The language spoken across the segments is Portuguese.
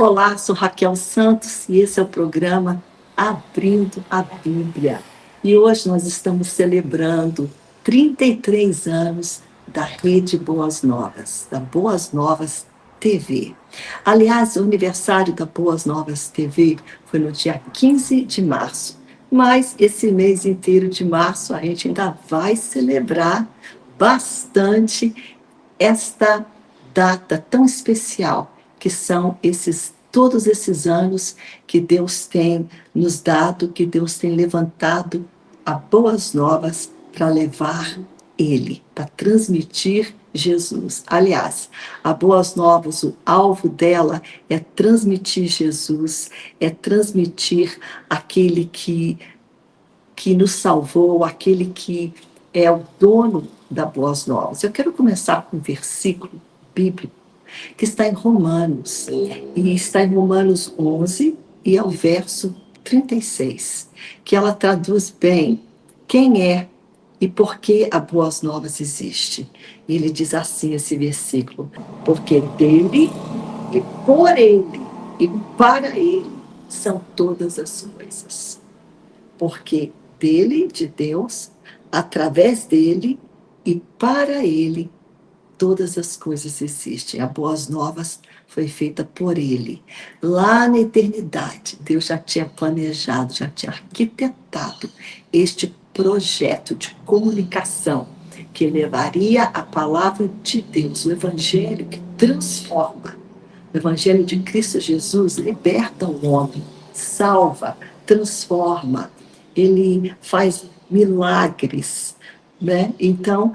Olá, sou Raquel Santos e esse é o programa Abrindo a Bíblia. E hoje nós estamos celebrando 33 anos da Rede Boas Novas, da Boas Novas TV. Aliás, o aniversário da Boas Novas TV foi no dia 15 de março. Mas esse mês inteiro de março a gente ainda vai celebrar bastante esta data tão especial, que são todos esses anos que Deus tem nos dado, que Deus tem levantado a boas novas para levar Ele, para transmitir Jesus. Aliás, a Boas Novas, o alvo dela é transmitir Jesus, é transmitir aquele que nos salvou, aquele que é o dono da Boas Novas. Eu quero começar com um versículo bíblico que está em Romanos, e está em Romanos 11, e é o verso 36, que ela traduz bem quem é e por que a Boas Novas existe. E ele diz assim, esse versículo: porque dele, e por ele, e para ele, são todas as coisas. Porque dele, de Deus, através dele e para ele, todas as coisas existem. A Boas Novas foi feita por ele. Lá na eternidade, Deus já tinha planejado, já tinha arquitetado este projeto de comunicação que levaria a palavra de Deus, o Evangelho que transforma. O Evangelho de Cristo Jesus liberta o homem, salva, transforma, ele faz milagres, né? Então,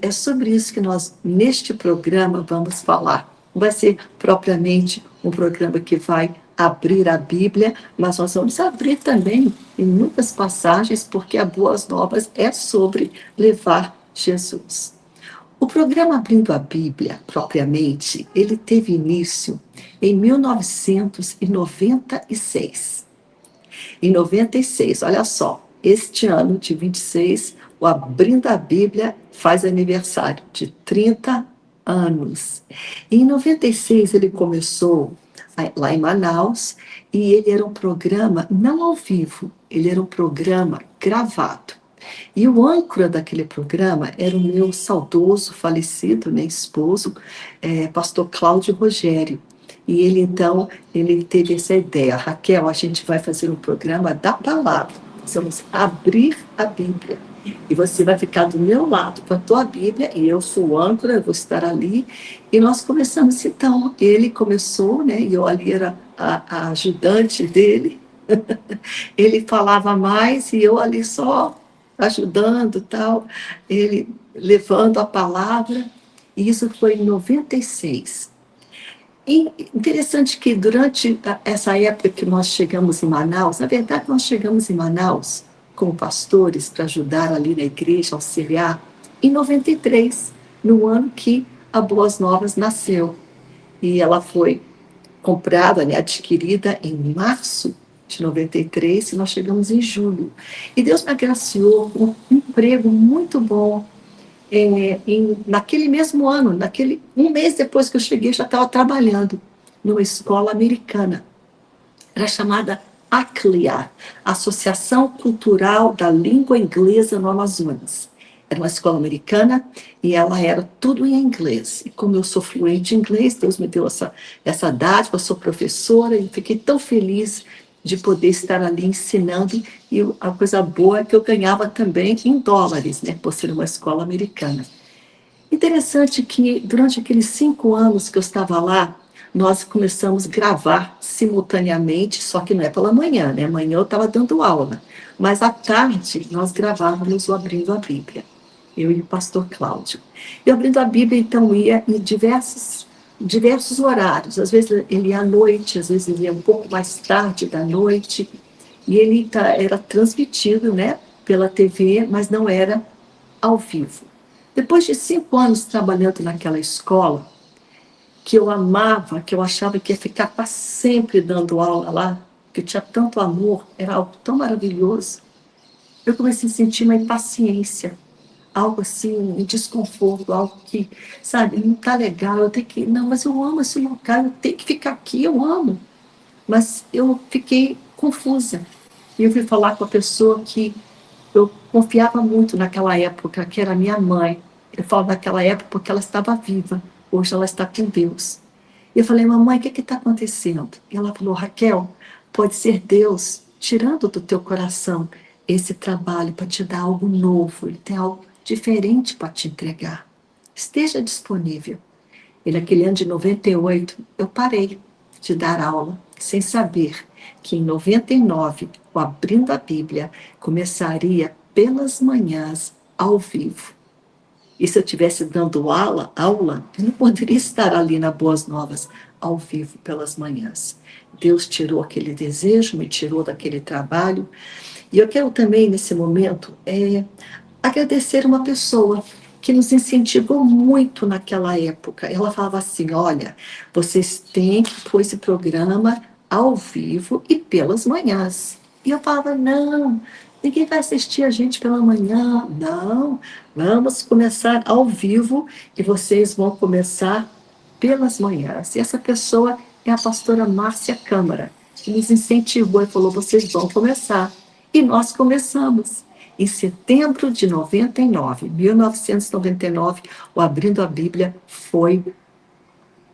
é sobre isso que nós, neste programa, vamos falar. Não vai ser propriamente um programa que vai abrir a Bíblia, mas nós vamos abrir também em muitas passagens, porque a Boas Novas é sobre levar Jesus. O programa Abrindo a Bíblia, propriamente, ele teve início em 1996. Em 96, olha só, este ano de 26, o Abrindo a Bíblia faz aniversário de 30 anos. E em 96 ele começou lá em Manaus, e ele era um programa não ao vivo, ele era um programa gravado. E o âncora daquele programa era o meu saudoso, falecido, né, esposo, pastor Cláudio Rogério. E ele, então, ele teve essa ideia: Raquel, a gente vai fazer um programa da palavra, nós vamos abrir a Bíblia. E você vai ficar do meu lado com a tua Bíblia, e eu sou o âncora, eu vou estar ali. E nós começamos, então, ele começou, né, e eu ali era a ajudante dele. Ele falava mais e eu ali só ajudando, tal, ele levando a palavra. E isso foi em 96. E interessante que durante essa época que nós chegamos em Manaus, na verdade nós chegamos em Manaus como pastores para ajudar ali na igreja, auxiliar, em 93, no ano que a Boas Novas nasceu. E ela foi comprada, né, adquirida em março de 93, e nós chegamos em julho. E Deus me agraciou com um emprego muito bom. Naquele mesmo ano, um mês depois que eu cheguei, já estava trabalhando numa escola americana. Era chamada ACLIA, Associação Cultural da Língua Inglesa no Amazonas. Era uma escola americana e ela era tudo em inglês. E como eu sou fluente em inglês, Deus me deu essa dádiva, eu sou professora e fiquei tão feliz de poder estar ali ensinando. E a coisa boa é que eu ganhava também em dólares, né, por ser uma escola americana. Interessante que durante aqueles 5 anos que eu estava lá, nós começamos a gravar simultaneamente, só que não é pela manhã, né? Amanhã eu estava dando aula, mas à tarde nós gravávamos o Abrindo a Bíblia, eu e o pastor Cláudio. E o Abrindo a Bíblia, então, ia em diversos horários. Às vezes ele ia à noite, às vezes ele ia um pouco mais tarde da noite, e ele era transmitido, né, pela TV, mas não era ao vivo. Depois de 5 anos trabalhando naquela escola, que eu amava, que eu achava que ia ficar para sempre dando aula lá, que eu tinha tanto amor, era algo tão maravilhoso, eu comecei a sentir uma impaciência. algo assim, um desconforto, algo que, sabe, não está legal, eu tenho que, não, mas eu amo esse lugar, eu tenho que ficar aqui, eu amo. Mas eu fiquei confusa. E eu fui falar com a pessoa que eu confiava muito naquela época, que era minha mãe. Eu falo naquela época porque ela estava viva, hoje ela está com Deus. E eu falei, mamãe, o que está acontecendo? E ela falou, Raquel, pode ser Deus tirando do teu coração esse trabalho para te dar algo novo, ele tem algo diferente para te entregar. Esteja disponível. E naquele ano de 98, eu parei de dar aula, sem saber que em 99, o Abrindo a Bíblia começaria pelas manhãs, ao vivo. E se eu estivesse dando aula, eu não poderia estar ali na Boas Novas, ao vivo, pelas manhãs. Deus tirou aquele desejo, me tirou daquele trabalho. E eu quero também, nesse momento, agradecer uma pessoa que nos incentivou muito naquela época. Ela falava assim, olha, vocês têm que pôr esse programa ao vivo e pelas manhãs. E eu falava, não, ninguém vai assistir a gente pela manhã. Não, vamos começar ao vivo e vocês vão começar pelas manhãs. E essa pessoa é a pastora Márcia Câmara, que nos incentivou e falou, vocês vão começar. E nós começamos. Em setembro de 99, 1999, o Abrindo a Bíblia foi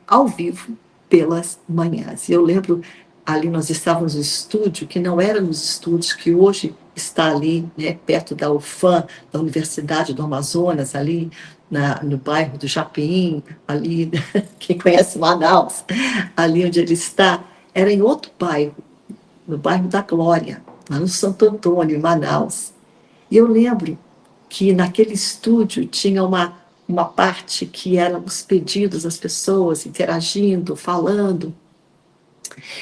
ao vivo pelas manhãs. E eu lembro, ali nós estávamos no estúdio, que não era nos estúdios que hoje está ali, né, perto da UFAM, da Universidade do Amazonas, ali no bairro do Japim, ali, quem conhece Manaus, ali onde ele está, era em outro bairro, no bairro da Glória, lá no Santo Antônio, em Manaus. E eu lembro que naquele estúdio tinha uma parte que eram os pedidos das pessoas interagindo, falando,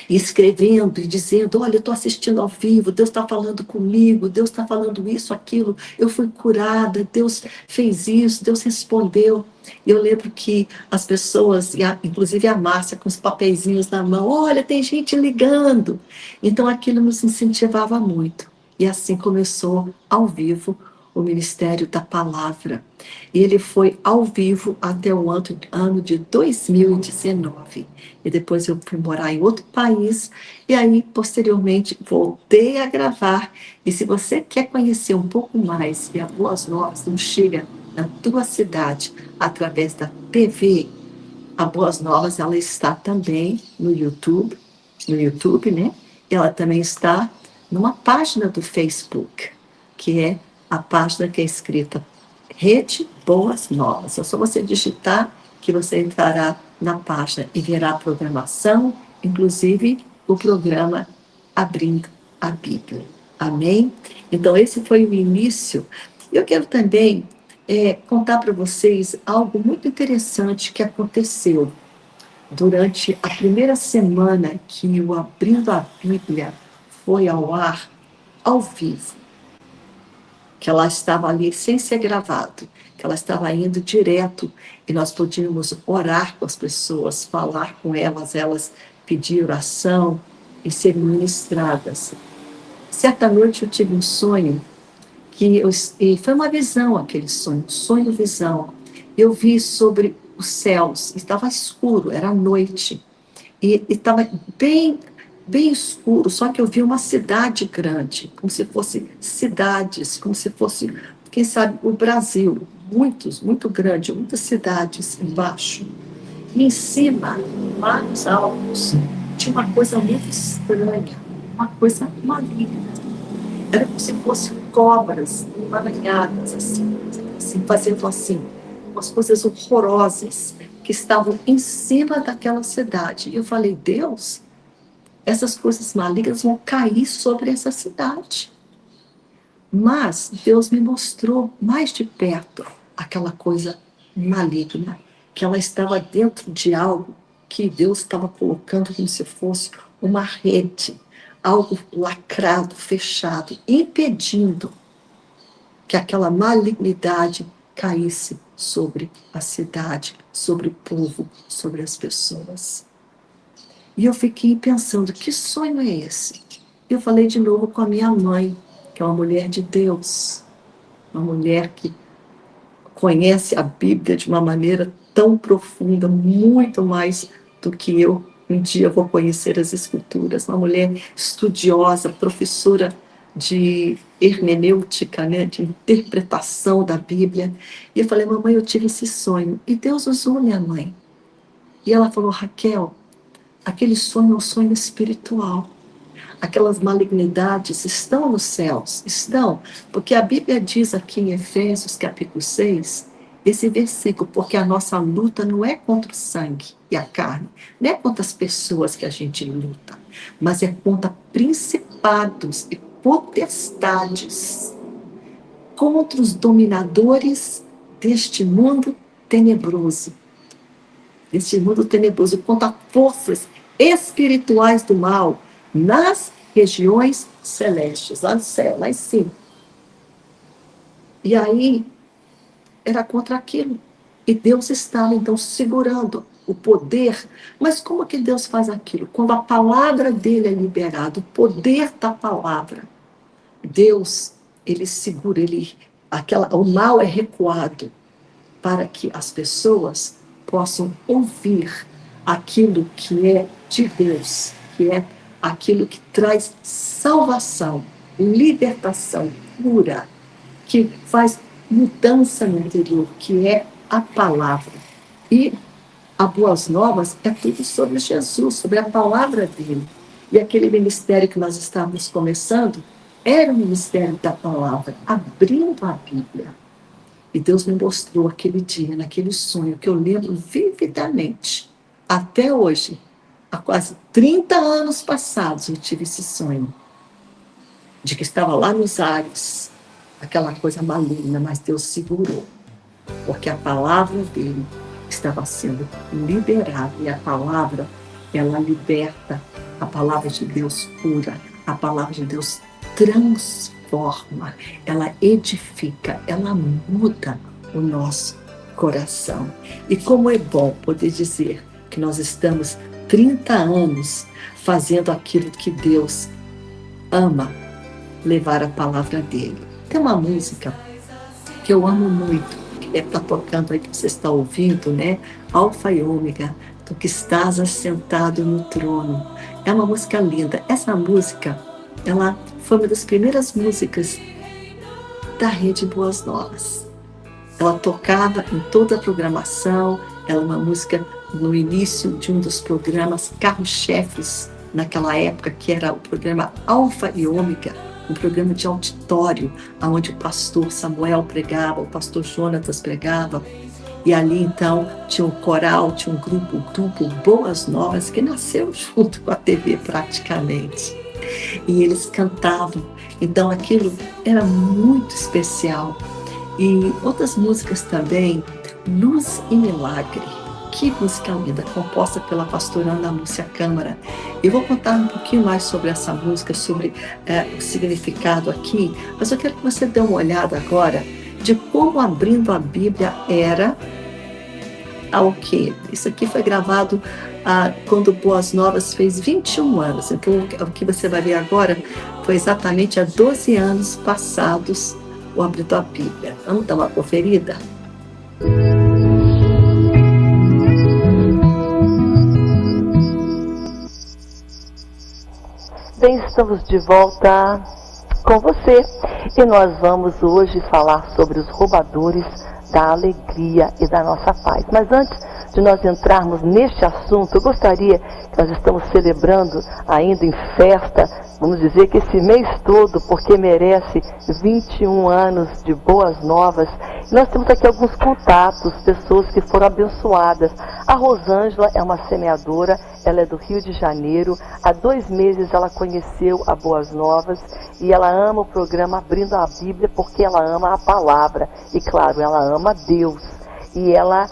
e escrevendo e dizendo, olha, eu estou assistindo ao vivo, Deus está falando comigo, Deus está falando isso, aquilo, eu fui curada, Deus fez isso, Deus respondeu. E eu lembro que as pessoas, inclusive a Márcia, com os papeizinhos na mão, olha, tem gente ligando. Então aquilo nos incentivava muito. E assim começou ao vivo o Ministério da Palavra. E ele foi ao vivo até o ano de 2019. E depois eu fui morar em outro país, e aí, posteriormente, voltei a gravar. E se você quer conhecer um pouco mais, e a Boas Novas não chega na tua cidade através da TV, a Boas Novas ela está também no YouTube, né? Ela também está numa página do Facebook, que é a página que é escrita Rede Boas Novas. É só você digitar que você entrará na página e verá a programação, inclusive o programa Abrindo a Bíblia. Amém? Então, esse foi o início. Eu quero também contar para vocês algo muito interessante que aconteceu durante a primeira semana que o Abrindo a Bíblia foi ao ar, ao vivo, que ela estava ali sem ser gravado, que ela estava indo direto e nós podíamos orar com as pessoas, falar com elas, elas pedir oração e ser ministradas. Certa noite eu tive um sonho e foi uma visão aquele sonho, sonho-visão. Eu vi sobre os céus, estava escuro, era noite, e estava bem escuro, só que eu vi uma cidade grande, como se fosse cidades, como se fosse, quem sabe, o Brasil, muito grande, muitas cidades embaixo. E em cima, lá nos altos, tinha uma coisa muito estranha, uma coisa maligna. Era como se fossem cobras emaranhadas, assim, fazendo assim, umas coisas horrorosas que estavam em cima daquela cidade. E eu falei, Deus, essas coisas malignas vão cair sobre essa cidade. Mas Deus me mostrou mais de perto aquela coisa maligna, que ela estava dentro de algo que Deus estava colocando como se fosse uma rede, algo lacrado, fechado, impedindo que aquela malignidade caísse sobre a cidade, sobre o povo, sobre as pessoas. E eu fiquei pensando, que sonho é esse? Eu falei de novo com a minha mãe, que é uma mulher de Deus, uma mulher que conhece a Bíblia de uma maneira tão profunda, muito mais do que eu. Um dia vou conhecer as Escrituras. Uma mulher estudiosa, professora de hermenêutica, né, de interpretação da Bíblia. E eu falei, mamãe, eu tive esse sonho. E Deus usou minha mãe. E ela falou, Raquel, aquele sonho é um sonho espiritual. Aquelas malignidades estão nos céus, estão, porque a Bíblia diz aqui em Efésios capítulo 6, esse versículo, porque a nossa luta não é contra o sangue e a carne, não é contra as pessoas que a gente luta, mas é contra principados e potestades, contra os dominadores deste mundo tenebroso, contra forças espirituais do mal, nas regiões celestes, lá no céu, lá em cima. E aí, era contra aquilo. E Deus estava, então, segurando o poder. Mas como que Deus faz aquilo? Quando a palavra dele é liberada, o poder da palavra, Deus, ele segura, o mal é recuado para que as pessoas possam ouvir aquilo que é de Deus, que é aquilo que traz salvação, libertação, cura, que faz mudança no interior, que é a palavra. E a Boas Novas é tudo sobre Jesus, sobre a palavra dele. E aquele ministério que nós estávamos começando era o ministério da palavra, abrindo a Bíblia. E Deus me mostrou aquele dia, naquele sonho, que eu lembro vividamente. Até hoje, há quase 30 anos passados, eu tive esse sonho. De que estava lá nos ares, aquela coisa maligna, mas Deus segurou. Porque a palavra dele estava sendo liberada. E a palavra, ela liberta. A palavra de Deus cura. A palavra de Deus transforma, ela edifica, ela muda o nosso coração. E como é bom poder dizer que nós estamos 30 anos fazendo aquilo que Deus ama, levar a palavra dele. Tem uma música que eu amo muito, que deve estar tocando aí, que você está ouvindo, né? Alfa e Ômega, tu que estás assentado no trono. É uma música linda. Essa música, ela foi uma das primeiras músicas da Rede Boas Novas. Ela tocava em toda a programação, ela é uma música no início de um dos programas carro-chefes naquela época, que era o programa Alfa e Ômega, um programa de auditório, onde o pastor Samuel pregava, o pastor Jonatas pregava, e ali então tinha um coral, tinha um grupo Boas Novas, que nasceu junto com a TV praticamente. E eles cantavam, então aquilo era muito especial. E outras músicas também, Luz e Milagre, que música linda, composta pela pastora Ana Lúcia Câmara. Eu vou contar um pouquinho mais sobre essa música, sobre o significado aqui, mas eu quero que você dê uma olhada agora de como Abrindo a Bíblia era ao quê? Isso aqui foi gravado quando Boas Novas fez 21 anos. Então, o que você vai ver agora foi exatamente há 12 anos passados o Abrindo a Bíblia. Vamos dar uma conferida? Bem, estamos de volta com você e nós vamos hoje falar sobre os roubadores da alegria e da nossa paz. Mas antes de nós entrarmos neste assunto, eu gostaria que nós estamos celebrando ainda em festa, vamos dizer que esse mês todo, porque merece 21 anos de Boas Novas. E nós temos aqui alguns contatos, pessoas que foram abençoadas. A Rosângela é uma semeadora, ela é do Rio de Janeiro. Há 2 meses ela conheceu a Boas Novas e ela ama o programa Abrindo a Bíblia porque ela ama a palavra. E claro, ela ama Deus. E ela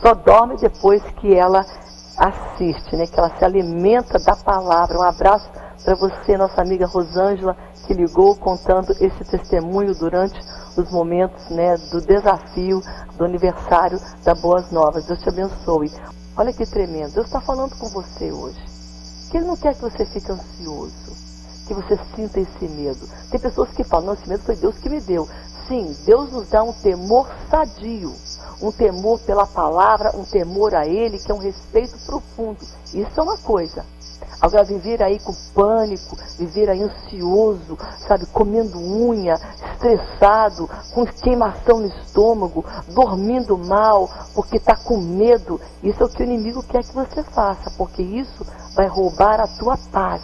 só dorme depois que ela assiste, né? Que ela se alimenta da palavra. Um abraço para você, nossa amiga Rosângela, que ligou contando esse testemunho durante os momentos, né, do desafio do aniversário da Boas Novas. Deus te abençoe. Olha que tremendo. Deus está falando com você hoje. Que Ele não quer que você fique ansioso, que você sinta esse medo. Tem pessoas que falam, não, esse medo foi Deus que me deu. sim, Deus nos dá um temor sadio, um temor pela palavra, um temor a Ele, que é um respeito profundo. Isso é uma coisa. Agora, viver aí com pânico, viver aí ansioso, sabe, comendo unha, estressado, com queimação no estômago, dormindo mal, porque está com medo, isso é o que o inimigo quer que você faça, porque isso vai roubar a tua paz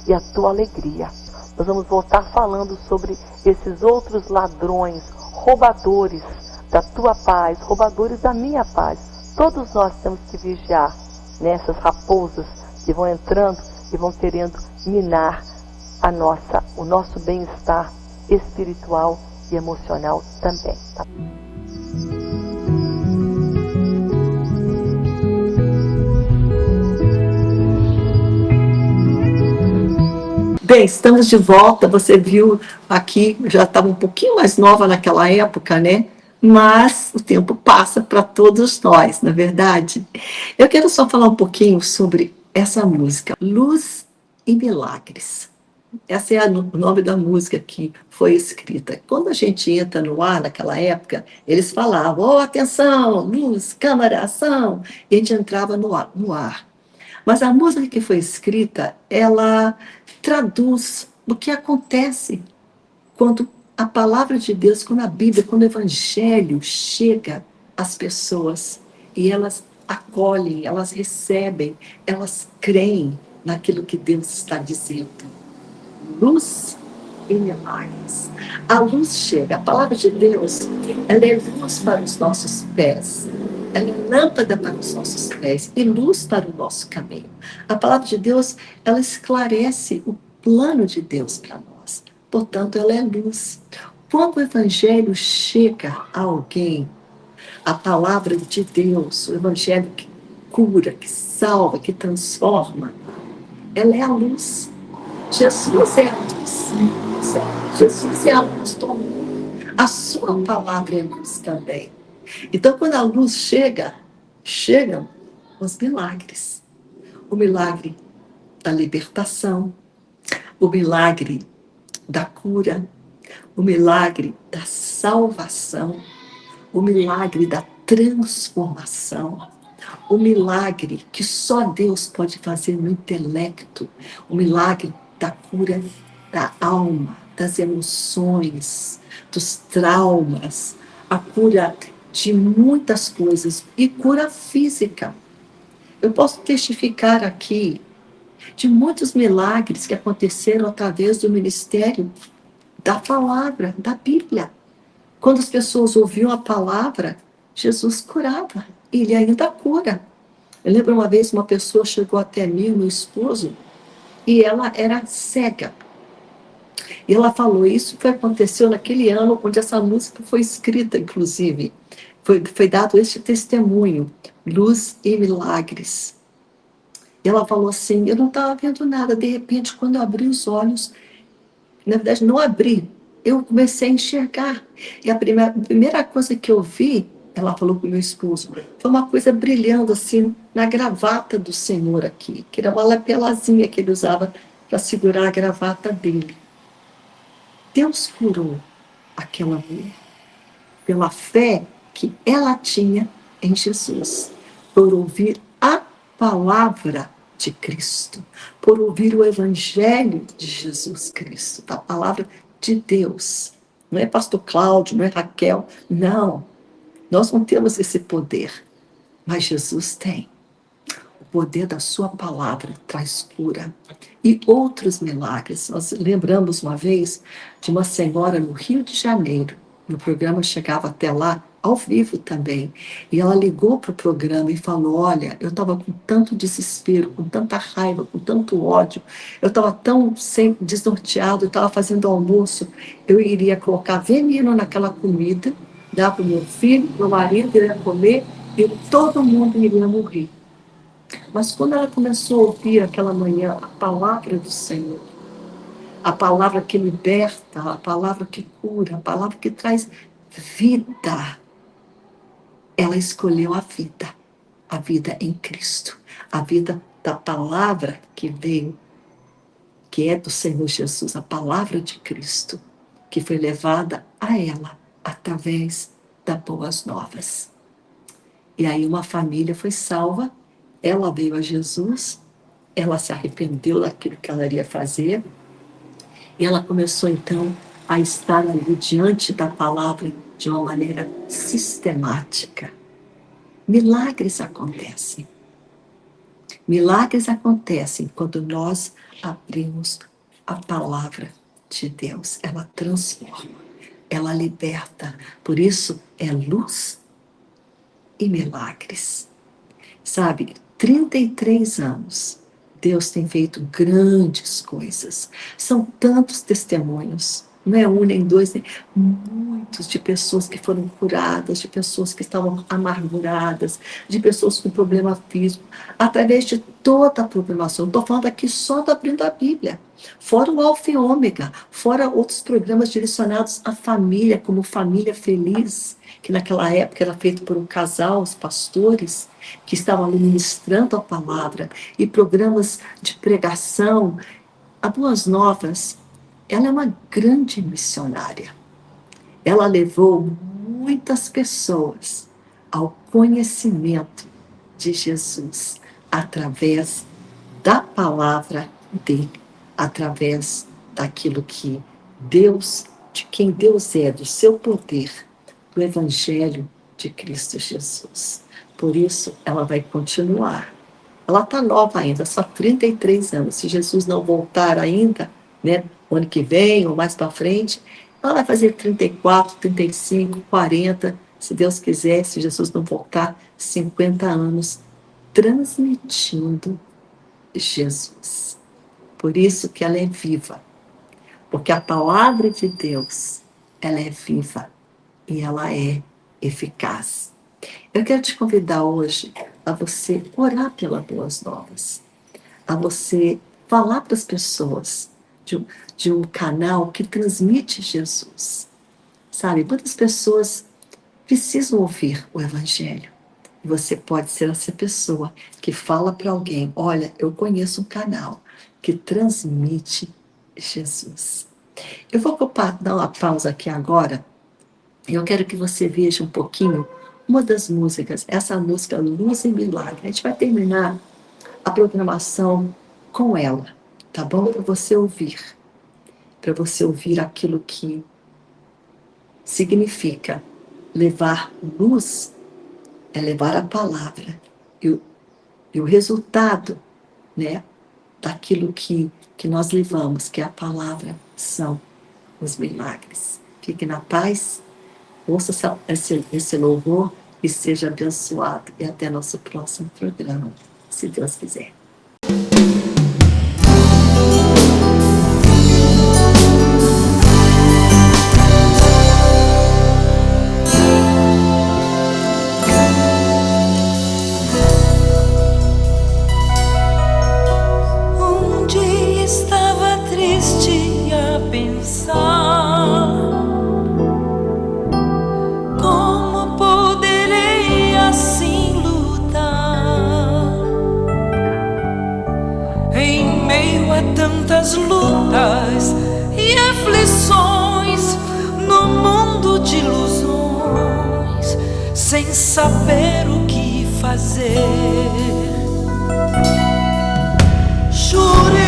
e a tua alegria. Nós vamos voltar falando sobre esses outros ladrões, roubadores da tua paz, roubadores da minha paz. Todos nós temos que vigiar nessas raposas que vão entrando e vão querendo minar o nosso bem-estar espiritual e emocional também. Tá? Bem, estamos de volta. Você viu aqui, já estava um pouquinho mais nova naquela época, né? Mas o tempo passa para todos nós, na verdade. Eu quero só falar um pouquinho sobre essa música, Luz e Milagres. Esse é o nome da música que foi escrita. Quando a gente entra no ar, naquela época, eles falavam, oh, atenção, luz, câmera, ação, e a gente entrava no ar. Mas a música que foi escrita, ela traduz o que acontece quando a palavra de Deus, quando a Bíblia, quando o Evangelho chega às pessoas e elas acolhem, elas recebem, elas creem naquilo que Deus está dizendo. Luz e milagres. A luz chega, a palavra de Deus, ela é luz para os nossos pés, ela é lâmpada para os nossos pés e luz para o nosso caminho. A palavra de Deus, ela esclarece o plano de Deus para nós, portanto, ela é luz. Quando o Evangelho chega a alguém, a palavra de Deus, o Evangelho que cura, que salva, que transforma, ela é a luz. Jesus é a luz. Jesus é a luz do mundo. A sua palavra é luz também. Então, quando a luz chega, chegam os milagres. O milagre da libertação, o milagre da cura, o milagre da salvação, o milagre da transformação, o milagre que só Deus pode fazer no intelecto, o milagre da cura da alma, das emoções, dos traumas, a cura de muitas coisas e cura física. Eu posso testificar aqui de muitos milagres que aconteceram através do ministério da palavra, da Bíblia. Quando as pessoas ouviam a palavra, Jesus curava, e ele ainda cura. Eu lembro uma vez uma pessoa chegou até mim, meu esposo, e ela era cega. E ela falou, isso aconteceu naquele ano onde essa música foi escrita, inclusive. Foi dado este testemunho, Luz e Milagres. E ela falou assim, eu não estava vendo nada, de repente, quando eu abri os olhos, na verdade, não abri, eu comecei a enxergar. E a primeira coisa que eu vi, ela falou para o meu esposo, foi uma coisa brilhando assim, na gravata do Senhor aqui, que era uma lapelazinha que ele usava para segurar a gravata dele. Deus curou aquela mulher pela fé que ela tinha em Jesus, por ouvir a palavra de Cristo, por ouvir o Evangelho de Jesus Cristo, a palavra de Deus. Não é pastor Cláudio, não é Raquel, não. Nós não temos esse poder, mas Jesus tem. O poder da sua palavra traz cura. E outros milagres. Nós lembramos uma vez de uma senhora no Rio de Janeiro, o programa chegava até lá, ao vivo também, e ela ligou para o programa e falou, olha, eu estava com tanto desespero, com tanta raiva, com tanto ódio, eu estava tão desnorteado, eu estava fazendo almoço, eu iria colocar veneno naquela comida, dar para o meu filho, meu marido iria comer, e todo mundo iria morrer. Mas quando ela começou a ouvir aquela manhã a palavra do Senhor, a palavra que liberta, a palavra que cura, a palavra que traz vida, ela escolheu a vida em Cristo, a vida da palavra que veio, que é do Senhor Jesus, a palavra de Cristo, que foi levada a ela através das boas novas. E aí uma família foi salva, ela veio a Jesus, ela se arrependeu daquilo que ela iria fazer, e ela começou então a estar ali diante da palavra de uma maneira sistemática. Milagres acontecem. Milagres acontecem quando nós abrimos a palavra de Deus. Ela transforma, ela liberta. Por isso é luz e milagres. Sabe, 33 anos, Deus tem feito grandes coisas. São tantos testemunhos, não é um nem dois, nem muitos, de pessoas que foram curadas, de pessoas que estavam amarguradas, de pessoas com problema físico, através de toda a programação. Estou falando aqui só do Abrindo a Bíblia, fora o Alfa e Ômega, fora outros programas direcionados à família, como Família Feliz, que naquela época era feito por um casal, os pastores, que estavam ali ministrando a palavra, e programas de pregação. A Boas Novas, ela é uma grande missionária. Ela levou muitas pessoas ao conhecimento de Jesus através da palavra dele, através daquilo que Deus, de quem Deus é, do seu poder, do Evangelho de Cristo Jesus. Por isso, ela vai continuar. Ela está nova ainda, só 33 anos. Se Jesus não voltar ainda, né, o ano que vem ou mais para frente, ela vai fazer 34, 35, 40, se Deus quiser, se Jesus não voltar, 50 anos, transmitindo Jesus. Por isso que ela é viva. Porque a palavra de Deus, ela é viva e ela é eficaz. Eu quero te convidar hoje a você orar pelas Boas Novas, a você falar para as pessoas de um canal que transmite Jesus. Sabe, muitas pessoas precisam ouvir o Evangelho. E você pode ser essa pessoa que fala para alguém: olha, eu conheço um canal que transmite Jesus. Eu vou dar uma pausa aqui agora. Eu quero que você veja um pouquinho uma das músicas, essa música Luz e Milagre. A gente vai terminar a programação com ela, tá bom? Para você ouvir aquilo que significa levar luz, é levar a palavra, e o resultado, né, daquilo que nós levamos, que é a palavra, são os milagres. Fique na paz, ouça esse louvor e seja abençoado. E até nosso próximo programa, se Deus quiser. Lutas e aflições no mundo de ilusões, sem saber o que fazer. Jurei